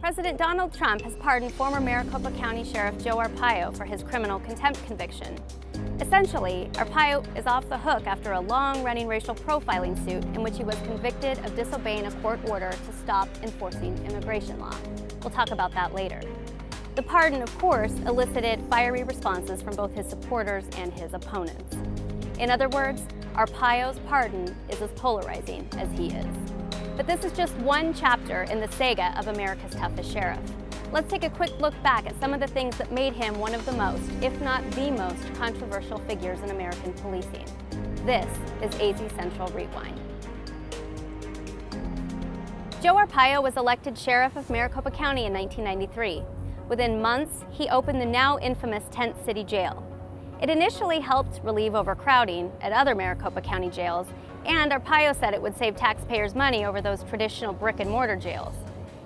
President Donald Trump has pardoned former Maricopa County Sheriff Joe Arpaio for his criminal contempt conviction. Essentially, Arpaio is off the hook after a long-running racial profiling suit in which he was convicted of disobeying a court order to stop enforcing immigration law. We'll talk about that later. The pardon, of course, elicited fiery responses from both his supporters and his opponents. In other words, Arpaio's pardon is as polarizing as he is. But this is just one chapter in the saga of America's toughest sheriff. Let's take a quick look back at some of the things that made him one of the most, if not the most, controversial figures in American policing. This is AZ Central Rewind. Joe Arpaio was elected sheriff of Maricopa County in 1993. Within months, he opened the now infamous Tent City Jail. It initially helped relieve overcrowding at other Maricopa County jails, and Arpaio said it would save taxpayers money over those traditional brick-and-mortar jails.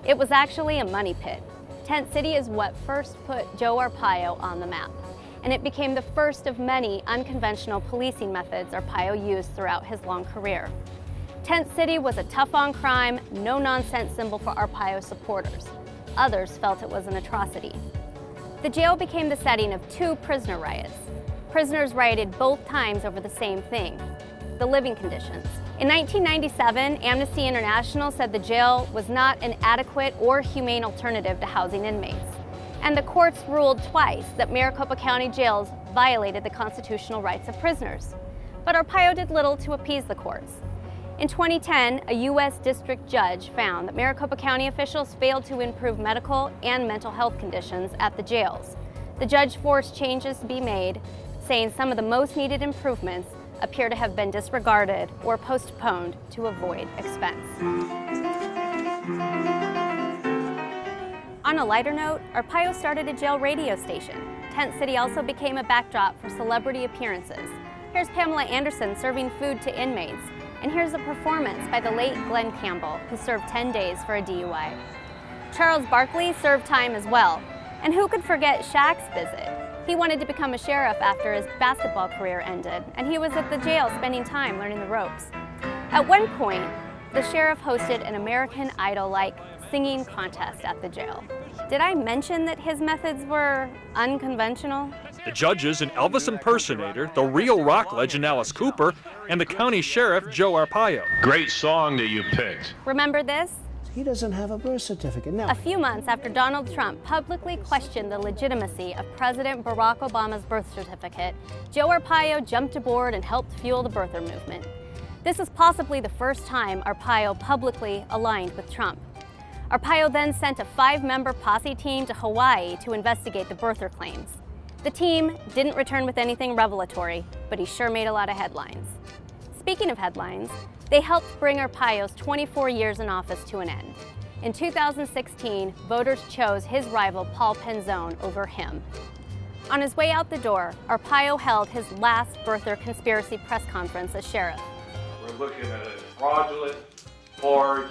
It was actually a money pit. Tent City is what first put Joe Arpaio on the map, and it became the first of many unconventional policing methods Arpaio used throughout his long career. Tent City was a tough-on-crime, no-nonsense symbol for Arpaio supporters. Others felt it was an atrocity. The jail became the setting of two prisoner riots. Prisoners rioted both times over the same thing: the living conditions. In 1997, Amnesty International said the jail was not an adequate or humane alternative to housing inmates. And the courts ruled twice that Maricopa County jails violated the constitutional rights of prisoners. But Arpaio did little to appease the courts. In 2010, a U.S. district judge found that Maricopa County officials failed to improve medical and mental health conditions at the jails. The judge forced changes to be made, saying some of the most needed improvements appear to have been disregarded or postponed to avoid expense. On a lighter note, Arpaio started a jail radio station. Tent City also became a backdrop for celebrity appearances. Here's Pamela Anderson serving food to inmates, and here's a performance by the late Glenn Campbell, who served 10 days for a DUI. Charles Barkley served time as well, and who could forget Shaq's visit? He wanted to become a sheriff after his basketball career ended, and he was at the jail spending time learning the ropes. At one point, the sheriff hosted an American Idol-like singing contest at the jail. Did I mention that his methods were unconventional? The judges, an Elvis impersonator, the real rock legend Alice Cooper, and the county sheriff Joe Arpaio. Great song that you picked. Remember this? He doesn't have a birth certificate. No. A few months after Donald Trump publicly questioned the legitimacy of President Barack Obama's birth certificate, Joe Arpaio jumped aboard and helped fuel the birther movement. This is possibly the first time Arpaio publicly aligned with Trump. Arpaio then sent a 5-member posse team to Hawaii to investigate the birther claims. The team didn't return with anything revelatory, but he sure made a lot of headlines. Speaking of headlines, they helped bring Arpaio's 24 years in office to an end. In 2016, voters chose his rival Paul Penzone over him. On his way out the door, Arpaio held his last birther conspiracy press conference as sheriff. We're looking at a fraudulent, forged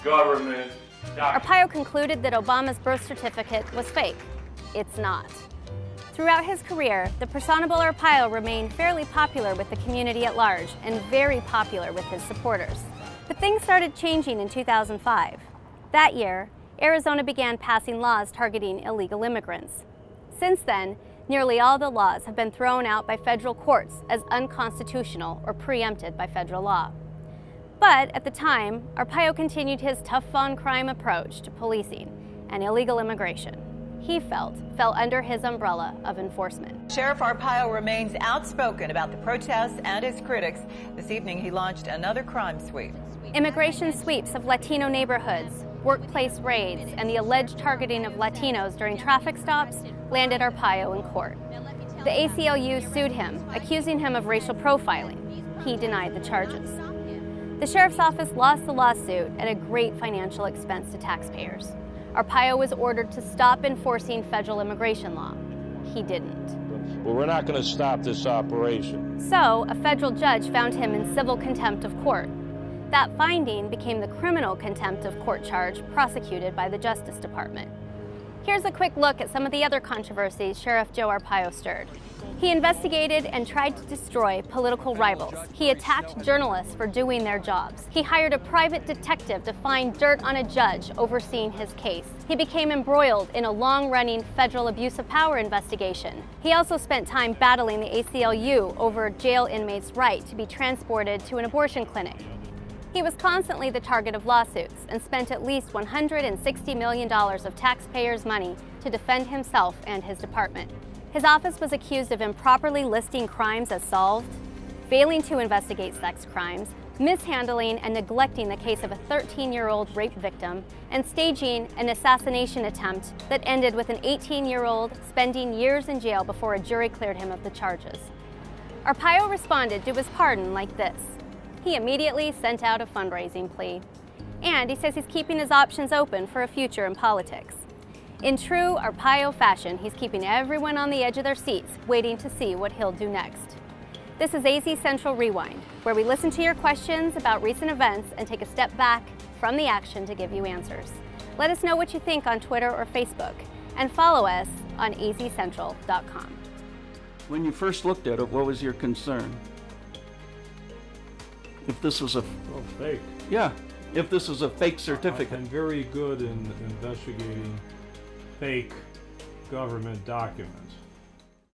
government document. Arpaio concluded that Obama's birth certificate was fake. It's not. Throughout his career, the personable Arpaio remained fairly popular with the community at large and very popular with his supporters. But things started changing in 2005. That year, Arizona began passing laws targeting illegal immigrants. Since then, nearly all the laws have been thrown out by federal courts as unconstitutional or preempted by federal law. But at the time, Arpaio continued his tough-on-crime approach to policing and illegal immigration. He felt fell under his umbrella of enforcement. Sheriff Arpaio remains outspoken about the protests and his critics. This evening, he launched another crime sweep. Immigration sweeps of Latino neighborhoods, workplace raids, and the alleged targeting of Latinos during traffic stops landed Arpaio in court. The ACLU sued him, accusing him of racial profiling. He denied the charges. The sheriff's office lost the lawsuit at a great financial expense to taxpayers. Arpaio was ordered to stop enforcing federal immigration law. He didn't. Well, we're not going to stop this operation. So, a federal judge found him in civil contempt of court. That finding became the criminal contempt of court charge prosecuted by the Justice Department. Here's a quick look at some of the other controversies Sheriff Joe Arpaio stirred. He investigated and tried to destroy political rivals. He attacked journalists for doing their jobs. He hired a private detective to find dirt on a judge overseeing his case. He became embroiled in a long-running federal abuse of power investigation. He also spent time battling the ACLU over jail inmates' right to be transported to an abortion clinic. He was constantly the target of lawsuits and spent at least $160 million of taxpayers' money to defend himself and his department. His office was accused of improperly listing crimes as solved, failing to investigate sex crimes, mishandling and neglecting the case of a 13-year-old rape victim, and staging an assassination attempt that ended with an 18-year-old spending years in jail before a jury cleared him of the charges. Arpaio responded to his pardon like this. He immediately sent out a fundraising plea. And he says he's keeping his options open for a future in politics. In true Arpaio fashion, he's keeping everyone on the edge of their seats, waiting to see what he'll do next. This is AZ Central Rewind, where we listen to your questions about recent events and take a step back from the action to give you answers. Let us know what you think on Twitter or Facebook, and follow us on azcentral.com. When you first looked at it, what was your concern? If this was a... Oh, fake. Yeah, if this was a fake certificate. I'm very good in investigating fake government documents.